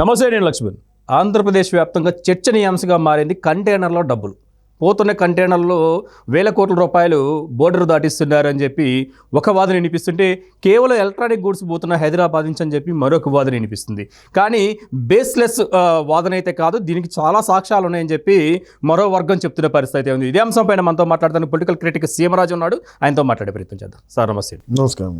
నమస్తే, నేను లక్ష్మణ్. ఆంధ్రప్రదేశ్ వ్యాప్తంగా చర్చనీయాంశంగా మారింది కంటైనర్లో డబ్బులు. పోతున్న కంటైనర్లో వేల కోట్ల రూపాయలు బోర్డర్ దాటిస్తున్నారని చెప్పి ఒక వాదన వినిపిస్తుంటే, కేవలం ఎలక్ట్రానిక్ గూడ్స్ పోతున్న హైదరాబాద్ నుంచి అని చెప్పి మరొక వాదన వినిపిస్తుంది. కానీ బేస్లెస్ వాదన అయితే కాదు, దీనికి చాలా సాక్ష్యాలు ఉన్నాయని చెప్పి మరో వర్గం చెప్తున్న పరిస్థితి ఉంది. ఇదే అంశం పైన మనతో మాట్లాడడానికి పొలిటికల్ క్రిటిక్ సీమరాజు ఉన్నాడు. ఆయనతో మాట్లాడే ప్రయత్నం చేద్దాం. సార్ నమస్తే. నమస్కారం.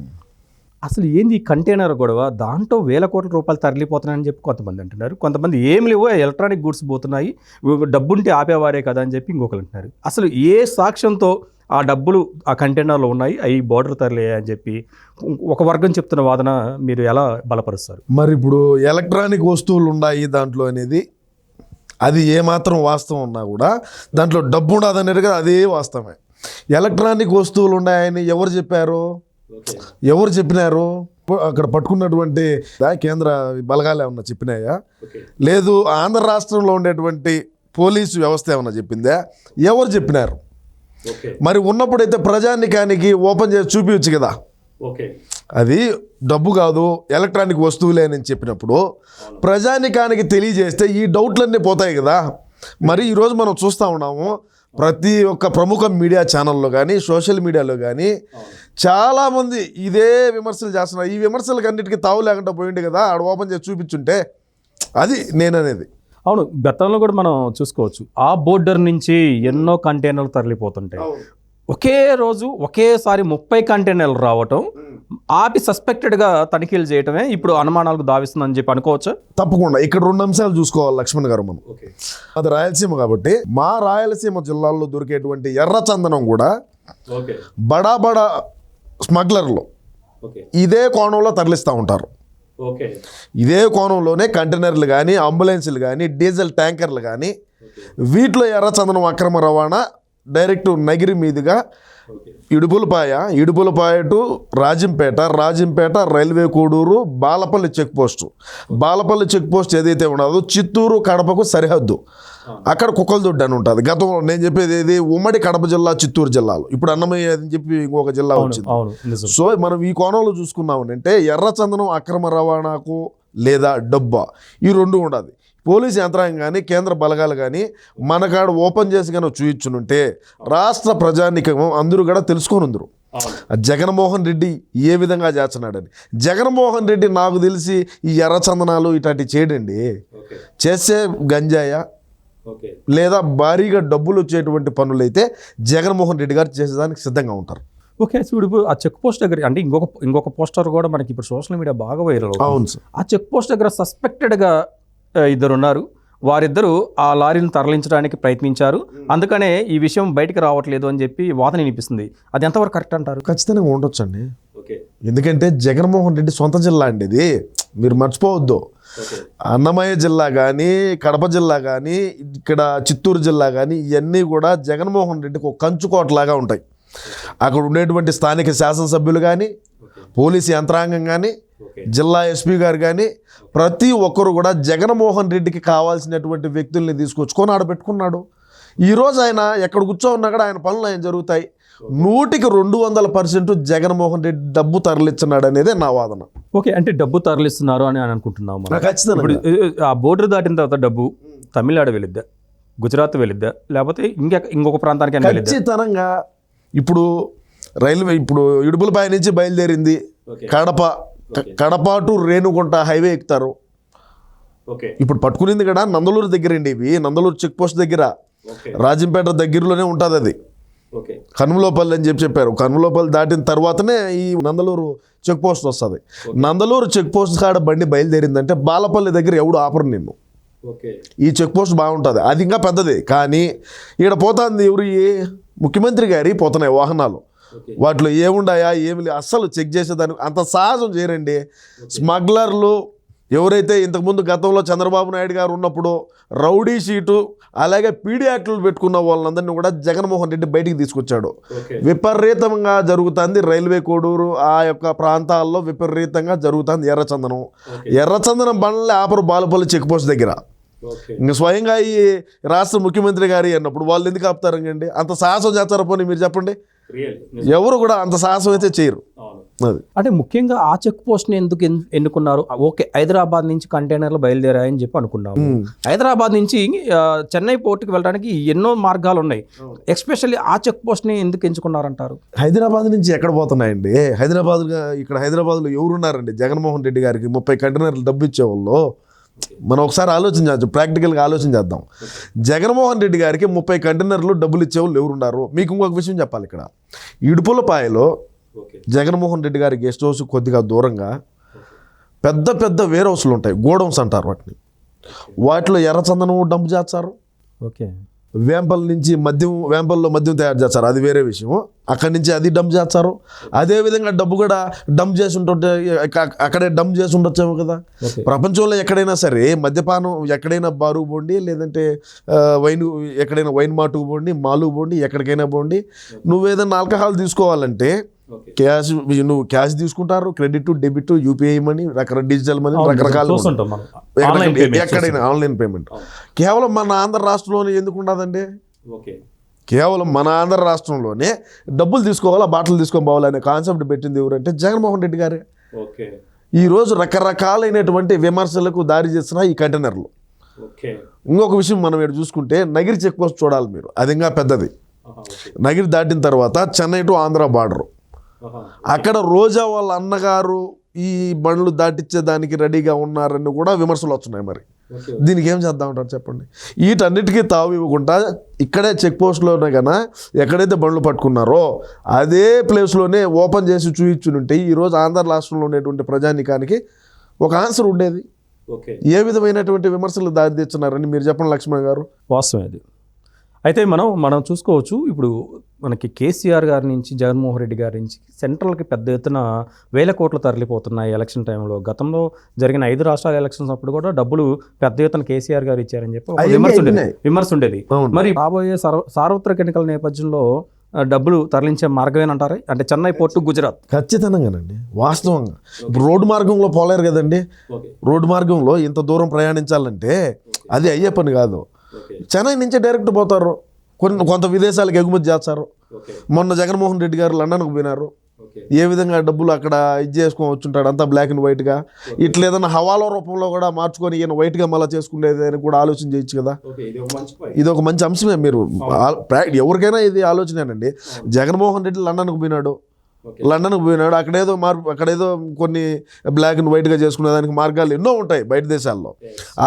అసలు ఏంది ఈ కంటైనర్ గొడవ? దాంట్లో వేల కోట్ల రూపాయలు తరలిపోతున్నాయని చెప్పి కొంతమంది అంటున్నారు. కొంతమంది ఏం లేవో ఎలక్ట్రానిక్ గూడ్స్ పోతున్నాయి, డబ్బుంటే ఆపేవారే కదా అని చెప్పి ఇంకొకరు అంటున్నారు. అసలు ఏ సాక్ష్యంతో ఆ డబ్బులు ఆ కంటైనర్లో ఉన్నాయి, అవి బోర్డర్ తరలియాయి అని చెప్పి ఒక వర్గం చెప్తున్న వాదన మీరు ఎలా బలపరుస్తారు? మరి ఇప్పుడు ఎలక్ట్రానిక్ వస్తువులు ఉన్నాయి దాంట్లో అనేది, అది ఏమాత్రం వాస్తవం ఉన్నా కూడా దాంట్లో డబ్బు ఉండదు అనేది కదా, అదే వాస్తవమే. ఎలక్ట్రానిక్ వస్తువులు ఉన్నాయని ఎవరు చెప్పారు? ఎవరు చెప్పినారు? అక్కడ పట్టుకున్నటువంటి కేంద్ర బలగాలు ఏమన్నా చెప్పినాయా? లేదు ఆంధ్ర రాష్ట్రంలో ఉండేటువంటి పోలీసు వ్యవస్థ ఏమన్నా చెప్పిందా? ఎవరు చెప్పినారు? మరి ఉన్నప్పుడైతే ప్రజానికానికి ఓపెన్ చేసి చూపించచ్చు కదా. అది డబ్బు కాదు, ఎలక్ట్రానిక్ వస్తువులే అని చెప్పినప్పుడు ప్రజానికానికి తెలియజేస్తే ఈ డౌట్లన్నీ పోతాయి కదా. మరి ఈరోజు మనం చూస్తూ ఉన్నాము, ప్రతి ఒక్క ప్రముఖ మీడియా ఛానల్లో కానీ సోషల్ మీడియాలో కానీ చాలామంది ఇదే విమర్శలు చేస్తున్నారు. ఈ విమర్శలకు అన్నిటికీ తావు లేకుండా పోయింది కదా, ఆడ ఓపెన్ చేసి చూపించుంటే. అది నేననేది. అవును, గతంలో కూడా మనం చూసుకోవచ్చు, ఆ బోర్డర్ నుంచి ఎన్నో కంటైనర్లు తరలిపోతుంటాయి. ఒకే రోజు ఒకేసారి 30 కంటైనర్లు రావటం, ఆపి సస్పెక్టెడ్గా తనిఖీలు చేయటమే ఇప్పుడు అనుమానాలకు దావిస్తుందని చెప్పి అనుకోవచ్చా? తప్పకుండా. ఇక్కడ 2 అంశాలు చూసుకోవాలి లక్ష్మణ్ గారు. మనం అది రాయలసీమ కాబట్టి మా రాయలసీమ జిల్లాల్లో దొరికేటువంటి ఎర్రచందనం కూడా బడా బడా స్మగ్లర్లు ఇదే కోణంలో తరలిస్తూ ఉంటారు. ఇదే కోణంలోనే కంటైనర్లు కానీ, అంబులెన్సులు కానీ, డీజిల్ ట్యాంకర్లు కానీ, వీటిలో ఎర్రచందనం అక్రమ రవాణా డైరెక్ట్ నగిరి మీదుగా Idupulapaya to Rajampet railway Koduru, Balapalli check post ఏదైతే ఉండదో చిత్తూరు కడపకు సరిహద్దు, అక్కడ కుక్కలదొడ్డి అని ఉంటుంది. గతంలో నేను చెప్పేది ఏది, ఉమ్మడి కడప జిల్లా చిత్తూరు జిల్లాలో, ఇప్పుడు అన్నమయ్య అని చెప్పి ఇంకొక జిల్లా వచ్చింది. సో మనం ఈ కోణంలో చూసుకున్నామంటే ఎర్రచందనం అక్రమ రవాణాకు లేదా డబ్బా, ఈ 2 ఉండదు. పోలీసు యంత్రాంగం కానీ కేంద్ర బలగాలు కానీ మనకాడ ఓపెన్ చేసి కానీ చూయించునుంటే రాష్ట్ర ప్రజానికం అందరూ కూడా తెలుసుకొనుందరు జగన్మోహన్ రెడ్డి ఏ విధంగా చేస్తున్నాడని. జగన్మోహన్ రెడ్డి నాకు తెలిసి ఈ ఎర్రచందనాలు ఇట్లాంటివి చేయడండి. చేసే గంజాయ లేదా భారీగా డబ్బులు వచ్చేటువంటి పనులైతే జగన్మోహన్ రెడ్డి గారు చేసేదానికి సిద్ధంగా ఉంటారు. ఓకే, చూడు ఆ చెక్ పోస్ట్ దగ్గర అంటే ఇంకొక పోస్టర్ కూడా మనకి ఇప్పుడు సోషల్ మీడియా బాగా వైరల్. అవును సార్. ఆ చెక్ పోస్ట్ దగ్గర సస్పెక్టెడ్గా 2 ఉన్నారు. వారిద్దరూ ఆ లారీని తరలించడానికి ప్రయత్నించారు, అందుకనే ఈ విషయం బయటకు రావట్లేదు అని చెప్పి వాదన వినిపిస్తుంది. అది ఎంతవరకు కరెక్ట్ అంటారు? ఖచ్చితంగా ఉండొచ్చండి. ఎందుకంటే జగన్మోహన్ రెడ్డి సొంత జిల్లా అండి ఇది, మీరు మర్చిపోవద్దు. అన్నమయ్య జిల్లా కానీ, కడప జిల్లా కానీ, ఇక్కడ చిత్తూరు జిల్లా కానీ, ఇవన్నీ కూడా జగన్మోహన్ రెడ్డికి ఒక కంచుకోటలాగా ఉంటాయి. అక్కడ ఉండేటువంటి స్థానిక శాసనసభ్యులు కానీ, పోలీసు యంత్రాంగం కానీ, జిల్లా ఎస్పీ గారు కానీ, ప్రతి ఒక్కరు కూడా జగన్మోహన్ రెడ్డికి కావాల్సినటువంటి వ్యక్తుల్ని తీసుకొచ్చుకొని ఆడబెట్టుకున్నాడు. ఈరోజు ఆయన ఎక్కడ కూర్చో ఉన్నా కూడా ఆయన పనులు ఆయన జరుగుతాయి. 100% జగన్మోహన్ రెడ్డి డబ్బు తరలిస్తున్నాడు అనేదే నా వాదన. ఓకే, అంటే డబ్బు తరలిస్తున్నారు అని అనుకుంటున్నాము. ఖచ్చితంగా. ఆ బోర్డర్ దాటిన తర్వాత డబ్బు తమిళనాడు వెళ్ళిద్దా, గుజరాత్ వెళ్ళిద్దా, లేకపోతే ఇంకొక ప్రాంతానికి? ఖచ్చితంగా. ఇప్పుడు రైల్వే ఇప్పుడు ఇడుపులపాయ నుంచి బయలుదేరింది, కడప టు రేణుగుంట హైవే ఎక్కుతారు. ఇప్పుడు పట్టుకునింది కూడా నందలూరు దగ్గర అండి. ఇవి నందలూరు చెక్ పోస్ట్ దగ్గర, రాజంపేట దగ్గరలోనే ఉంటుంది. అది కనుమలోపల్లి అని చెప్పారు. కనుమలోపల్లి దాటిన తర్వాతనే ఈ నందలూరు చెక్ పోస్ట్ వస్తుంది. నందలూరు చెక్ పోస్ట్ కాడ బండి బయలుదేరిందంటే బాలపల్లి దగ్గర ఎవడు ఆపరు నిన్ను. ఈ చెక్ పోస్ట్ బాగుంటుంది, అది ఇంకా పెద్దది. కానీ ఇక్కడ పోతుంది ఎవరు? ముఖ్యమంత్రి గారి పోతున్నాయి వాహనాలు. వాటిలో ఏముండాయా ఏమి అస్సలు చెక్ చేసేదానికి అంత సాహసం చేయరండి. స్మగ్లర్లు ఎవరైతే ఇంతకుముందు గతంలో చంద్రబాబు నాయుడు గారు ఉన్నప్పుడు రౌడీ షీటు అలాగే పీడీ యాక్టులు పెట్టుకున్న వాళ్ళందరినీ కూడా జగన్మోహన్ రెడ్డి బయటికి తీసుకొచ్చాడు. విపరీతంగా జరుగుతుంది రైల్వే కోడూరు ఆ యొక్క ప్రాంతాల్లో, విపరీతంగా జరుగుతుంది ఎర్రచందనం బండ్లే ఆపరు బాలపల్లి చెక్ పోస్ట్ దగ్గర. ఇంకా స్వయంగా ఈ రాష్ట్ర ముఖ్యమంత్రి గారు అన్నప్పుడు వాళ్ళు ఎందుకు ఆపుతారండి? అంత సాహసం చేస్తారా? పోనీ మీరు చెప్పండి. ఎవరు కూడా అంత సాహసం అయితే చేయరు. అది అంటే ముఖ్యంగా ఆ చెక్ పోస్ట్ని ఎందుకు ఎన్నుకున్నారు? ఓకే, హైదరాబాద్ నుంచి కంటైనర్లు బయలుదేరాయని చెప్పి అనుకున్నాము. హైదరాబాద్ నుంచి చెన్నై పోర్టుకి వెళ్ళడానికి ఎన్నో మార్గాలు ఉన్నాయి. ఎస్పెషల్లీ ఆ చెక్ పోస్ట్ని ఎందుకు ఎంచుకున్నారంటారు? హైదరాబాద్ నుంచి ఎక్కడ పోతున్నాయండి? ఇక్కడ హైదరాబాద్లో ఎవరున్నారండి? జగన్మోహన్ రెడ్డి గారికి 30 కంటైనర్లు డబ్బు ఇచ్చేవాళ్ళు. మనం ఒకసారి ఆలోచించవచ్చు, ప్రాక్టికల్గా ఆలోచించేద్దాం. జగన్మోహన్ రెడ్డి గారికి 30 కంటైనర్లు డబ్బులు ఇచ్చేవాళ్ళు ఎవరున్నారు? మీకు ఇంకొక విషయం చెప్పాలి. ఇక్కడ ఇడుపులపాయలో జగన్మోహన్ రెడ్డి గారి గెస్ట్ హౌస్ కొద్దిగా దూరంగా పెద్ద పెద్ద వేర్ హౌస్లు ఉంటాయి, గోడౌన్స్ అంటారు వాటిని. వాటిలో ఎర్రచందనం డంప్ చేస్తారు. ఓకే, వేంపల్లో మద్యం తయారు చేస్తారు, అది వేరే విషయం. అక్కడి నుంచి అది డంప్ చేస్తారు. అదేవిధంగా డబ్బు కూడా డంప్ చేసి ఉంటుంటే అక్కడే డంప్ చేసి ఉండొచ్చేమో కదా. ప్రపంచంలో ఎక్కడైనా సరే మద్యపానం ఎక్కడైనా బారుకు పోండి, లేదంటే ఎక్కడైనా వైన్ మార్టుకు పోండి, మాలుకు పోండి, ఎక్కడికైనా పోండి, నువ్వేదైనా ఆల్కహాల్ తీసుకోవాలంటే నువ్వు క్యాష్ తీసుకుంటారు, credit, debit, UPI money, digital money, రకరకాలు ఎక్కడైనా ఆన్లైన్ పేమెంట్. కేవలం మన ఆంధ్ర రాష్ట్రంలోనే ఎందుకు ఉండదండి? కేవలం మన ఆంధ్ర రాష్ట్రంలోనే డబ్బులు తీసుకోవాలా, బాటలు తీసుకొని పోవాలనే కాన్సెప్ట్ పెట్టింది ఎవరంటే జగన్మోహన్ రెడ్డి గారే. ఈరోజు రకరకాలైనటువంటి విమర్శలకు దారి చేస్తున్న ఈ కంటైనర్లు. ఇంకొక విషయం మనం ఇక్కడ చూసుకుంటే నగిరి చెక్ పోస్ట్ చూడాలి మీరు, అది ఇంకా పెద్దది. నగిరి దాటిన తర్వాత చెన్నై టు ఆంధ్ర బార్డరు. అక్కడ రోజా వాళ్ళ అన్నగారు ఈ బండ్లు దాటించేదానికి రెడీగా ఉన్నారని కూడా విమర్శలు వస్తున్నాయి. మరి దీనికి ఏం చేద్దామంటారు చెప్పండి? వీటన్నిటికీ తావు ఇవ్వకుండా ఇక్కడే చెక్ పోస్ట్లోనే కన్నా ఎక్కడైతే బండ్లు పట్టుకున్నారో అదే ప్లేస్లోనే ఓపెన్ చేసి చూపించుంటే ఈరోజు ఆంధ్ర రాష్ట్రంలో ఉండేటువంటి ప్రజానికానికి ఒక ఆన్సర్ ఉండేది. ఏ విధమైనటువంటి విమర్శలు దారి తెచ్చున్నారని మీరు చెప్పండి లక్ష్మణ్ గారు. వాస్తవం అది. అయితే మనం చూసుకోవచ్చు, ఇప్పుడు మనకి కేసీఆర్ గారి నుంచి, జగన్మోహన్ రెడ్డి గారి నుంచి సెంట్రల్కి పెద్ద ఎత్తున వేల కోట్లు తరలిపోతున్నాయి ఎలక్షన్ టైంలో. గతంలో జరిగిన 5 రాష్ట్రాల ఎలక్షన్స్ అప్పుడు కూడా డబ్బులు పెద్ద ఎత్తున కేసీఆర్ గారు ఇచ్చారని చెప్పి విమర్శ ఉండేది. మరి రాబోయే సార్వత్రిక ఎన్నికల నేపథ్యంలో డబ్బులు తరలించే మార్గమేనంటారా? అంటే చెన్నై పోర్టు, గుజరాత్. ఖచ్చితంగానండి, వాస్తవంగా. ఇప్పుడు రోడ్డు మార్గంలో పోలేరు కదండి. రోడ్డు మార్గంలో ఇంత దూరం ప్రయాణించాలంటే అది అయ్యే పని కాదు. చెన్నై నుంచి డైరెక్ట్ పోతారు, కొంత విదేశాలకు ఎగుమతి చేస్తారు. మొన్న జగన్మోహన్ రెడ్డి గారు లండన్కు పోయినారు. ఏ విధంగా డబ్బులు అక్కడ ఇది చేసుకొని వచ్చుంటాడు, అంతా బ్లాక్ అండ్ వైట్గా. ఇట్లా ఏదైనా హవాలా రూపంలో కూడా మార్చుకొని ఈయన వైట్గా మళ్ళీ చేసుకునేది అని కూడా ఆలోచన చేయొచ్చు కదా. ఇది ఒక మంచి అంశమే. మీరు ఎవరికైనా ఇది ఆలోచనేనండి. జగన్మోహన్ రెడ్డి లండన్కు పోయినాడు, అక్కడేదో కొన్ని బ్లాక్ అండ్ వైట్గా చేసుకునేదానికి మార్గాలు ఎన్నో ఉంటాయి బయట దేశాల్లో.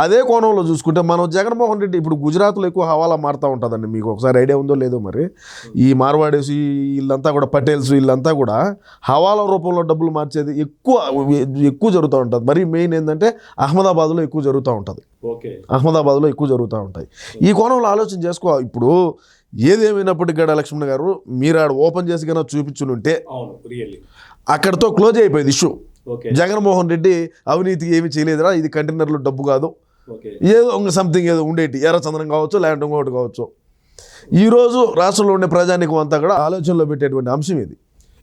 అదే కోణంలో చూసుకుంటే మనం జగన్మోహన్ రెడ్డి ఇప్పుడు గుజరాత్లో ఎక్కువ హవాలా మారుతూ ఉంటుందండి. మీకు ఒకసారి ఐడియా ఉందో లేదో మరి. ఈ మార్వాడీస్ వీళ్ళంతా కూడా, పటేల్స్ వీళ్ళంతా కూడా హవాలా రూపంలో డబ్బులు మార్చేది ఎక్కువ జరుగుతూ ఉంటుంది. మరి మెయిన్ ఏంటంటే అహ్మదాబాద్లో ఎక్కువ జరుగుతూ ఉంటుంది. ఈ కోణంలో ఆలోచన చేసుకో. ఇప్పుడు ఏదేమైనప్పటికీ కూడా లక్ష్మణ్ గారు, మీరు ఆడ ఓపెన్ చేసి కన్నా చూపించునుంటే అక్కడితో క్లోజ్ అయిపోయేది ఇష్యూ. జగన్మోహన్ రెడ్డి అవినీతికి ఏమి చేయలేదురా, ఇది కంటైనర్లు డబ్బు కాదు, ఏదో సంథింగ్ ఏదో ఉండేటి, ఎర్రచందనం కావచ్చు, లేదంటే ఇంకోటి కావచ్చు. ఈరోజు రాష్ట్రంలో ఉండే ప్రజానికం అంతా కూడా ఆలోచనలో పెట్టేటువంటి అంశం ఇది.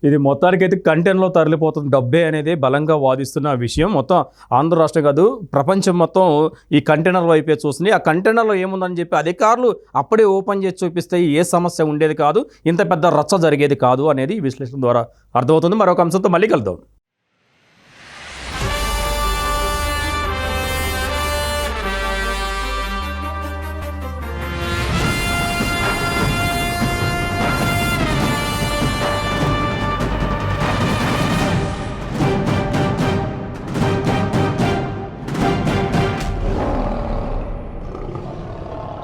ఇది మొత్తానికైతే కంటైనర్లో తరలిపోతున్న డబ్బే అనేది బలంగా వాదిస్తున్న విషయం. మొత్తం ఆంధ్ర రాష్ట్రం కాదు, ప్రపంచం మొత్తం ఈ కంటైనర్ వైపే చూస్తుంది. ఆ కంటైనర్లో ఏముందని చెప్పి అధికారులు అప్పుడే ఓపెన్ చేసి చూపిస్తే ఏ సమస్య ఉండేది కాదు, ఇంత పెద్ద రచ్చ జరిగేది కాదు అనేది విశ్లేషణ ద్వారా అర్థమవుతుంది. మరొక అంశంతో మళ్ళీ కలుద్దాం.